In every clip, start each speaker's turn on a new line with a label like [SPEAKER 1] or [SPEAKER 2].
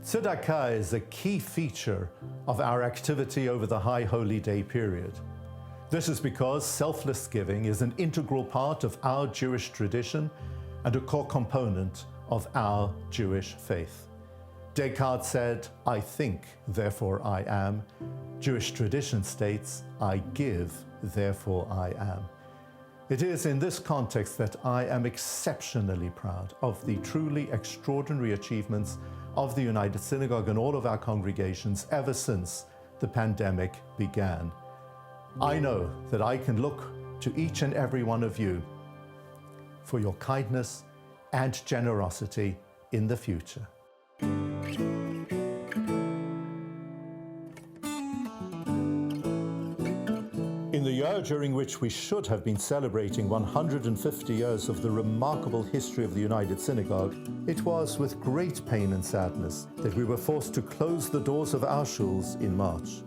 [SPEAKER 1] Tzedakah is a key feature of our activity over the High Holy Day period. This is because selfless giving is an integral part of our Jewish tradition and a core component of our Jewish faith. Descartes said, "I think, therefore I am." Jewish tradition states, "I give, therefore I am." It is in this context that I am exceptionally proud of the truly extraordinary achievements of the United Synagogue and all of our congregations ever since the pandemic began. I know that I can look to each and every one of you for your kindness and generosity in the future. In the year during which we should have been celebrating 150 years of the remarkable history of the United Synagogue, it was with great pain and sadness that we were forced to close the doors of our shuls in March.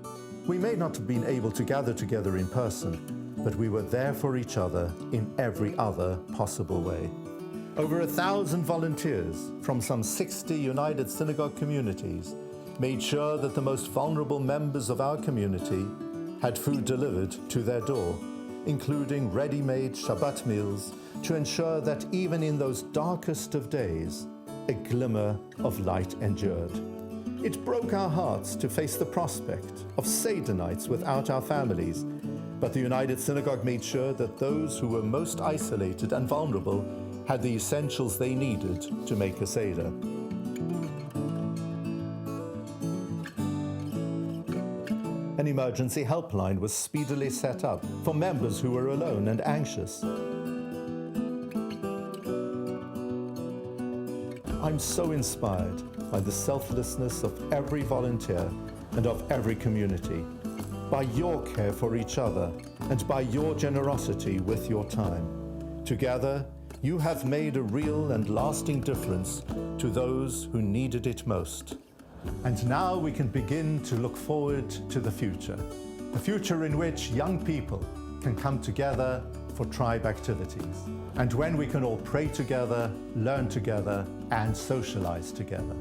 [SPEAKER 1] We may not have been able to gather together in person, but we were there for each other in every other possible way. Over 1,000 volunteers from some 60 United Synagogue communities made sure that the most vulnerable members of our community had food delivered to their door, including ready-made Shabbat meals, to ensure that even in those darkest of days, a glimmer of light endured. It broke our hearts to face the prospect of Seder nights without our families, but the United Synagogue made sure that those who were most isolated and vulnerable had the essentials they needed to make a Seder. An emergency helpline was speedily set up for members who were alone and anxious. I'm so inspired by the selflessness of every volunteer and of every community, by your care for each other and by your generosity with your time. Together, you have made a real and lasting difference to those who needed it most. And now we can begin to look forward to the future in which young people can come together for tribe activities, and when we can all pray together, learn together, and socialize together.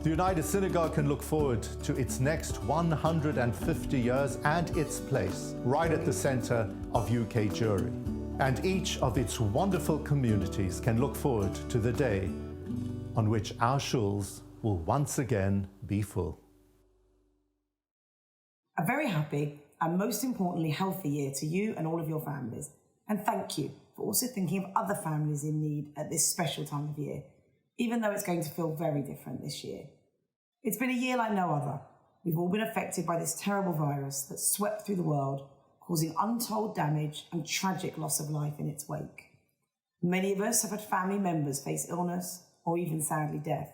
[SPEAKER 1] The United Synagogue can look forward to its next 150 years and its place right at the center of UK Jewry. And each of its wonderful communities can look forward to the day on which our shuls will once again be full.
[SPEAKER 2] A very happy and most importantly healthy year to you and all of your families. And thank you for also thinking of other families in need at this special time of year, even though it's going to feel very different this year. It's been a year like no other. We've all been affected by this terrible virus that swept through the world, causing untold damage and tragic loss of life in its wake. Many of us have had family members face illness or even sadly death,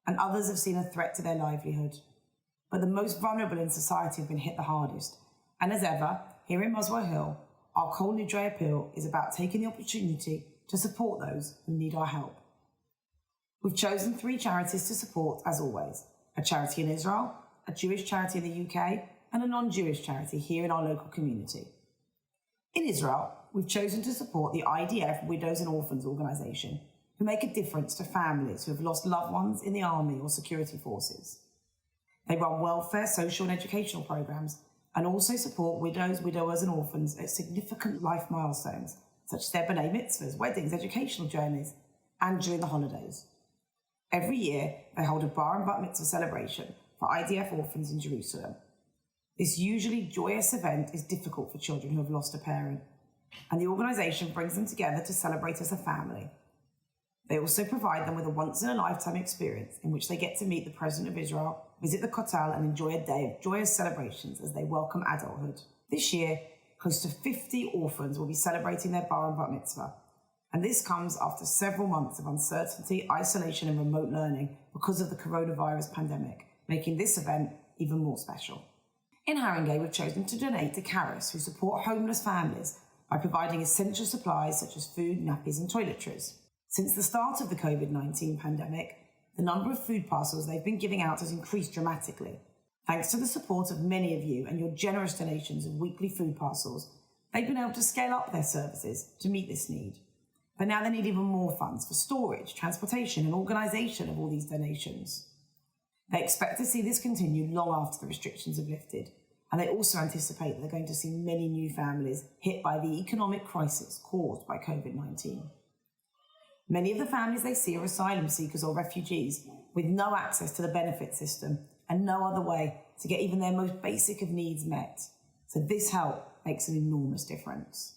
[SPEAKER 2] and others have seen a threat to their livelihood. But the most vulnerable in society have been hit the hardest. And as ever, here in Muswell Hill, our Kol Nidre appeal is about taking the opportunity to support those who need our help. We've chosen 3 charities to support, as always: a charity in Israel, a Jewish charity in the UK, and a non-Jewish charity here in our local community. In Israel, we've chosen to support the IDF Widows and Orphans organisation, who make a difference to families who have lost loved ones in the army or security forces. They run welfare, social and educational programmes, and also support widows, widowers and orphans at significant life milestones, such as their b'nai mitzvahs, weddings, educational journeys, and during the holidays. Every year, they hold a bar and bat mitzvah celebration for IDF orphans in Jerusalem. This usually joyous event is difficult for children who have lost a parent, and the organisation brings them together to celebrate as a family. They also provide them with a once-in-a-lifetime experience in which they get to meet the President of Israel, visit the Kotel, and enjoy a day of joyous celebrations as they welcome adulthood. This year, close to 50 orphans will be celebrating their bar and bat mitzvah, and this comes after several months of uncertainty, isolation and remote learning because of the coronavirus pandemic, making this event even more special. In Haringey, we've chosen to donate to Caris, who support homeless families by providing essential supplies such as food, nappies and toiletries. Since the start of the COVID-19 pandemic, the number of food parcels they've been giving out has increased dramatically. Thanks to the support of many of you and your generous donations of weekly food parcels, they've been able to scale up their services to meet this need. But now they need even more funds for storage, transportation and organisation of all these donations. They expect to see this continue long after the restrictions have lifted, and they also anticipate that they're going to see many new families hit by the economic crisis caused by COVID-19. Many of the families they see are asylum seekers or refugees with no access to the benefit system and no other way to get even their most basic of needs met. So this help makes an enormous difference.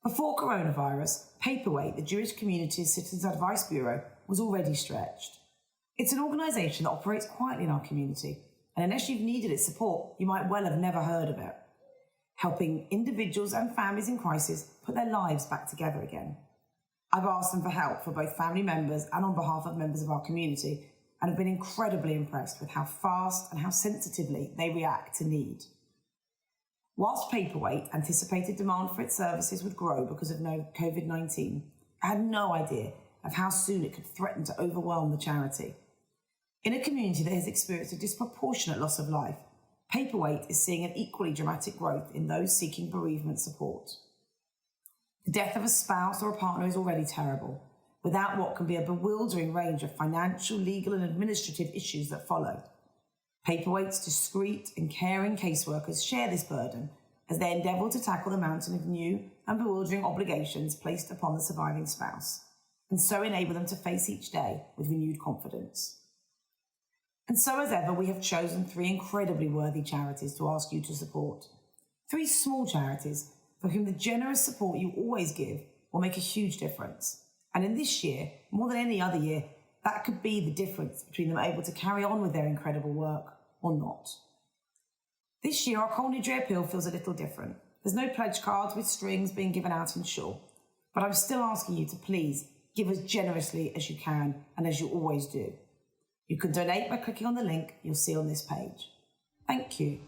[SPEAKER 2] Before coronavirus, Paperweight, the Jewish Community's Citizens Advice Bureau, was already stretched. It's an organisation that operates quietly in our community, and unless you've needed its support, you might well have never heard of it, helping individuals and families in crisis put their lives back together again. I've asked them for help for both family members and on behalf of members of our community, and have been incredibly impressed with how fast and how sensitively they react to need. Whilst Paperweight anticipated demand for its services would grow because of COVID-19, I had no idea of how soon it could threaten to overwhelm the charity. In a community that has experienced a disproportionate loss of life, Paperweight is seeing an equally dramatic growth in those seeking bereavement support. The death of a spouse or a partner is already terrible, without what can be a bewildering range of financial, legal and administrative issues that follow. Paperweight's discreet and caring caseworkers share this burden as they endeavour to tackle the mountain of new and bewildering obligations placed upon the surviving spouse, and so enable them to face each day with renewed confidence. And so as ever, we have chosen 3 incredibly worthy charities to ask you to support. 3 small charities for whom the generous support you always give will make a huge difference. And in this year, more than any other year, that could be the difference between them able to carry on with their incredible work or not. This year, our Kol Nidre appeal feels a little different. There's no pledge cards with strings being given out in shul, but I'm still asking you to please give as generously as you can and as you always do. You can donate by clicking on the link you'll see on this page. Thank you.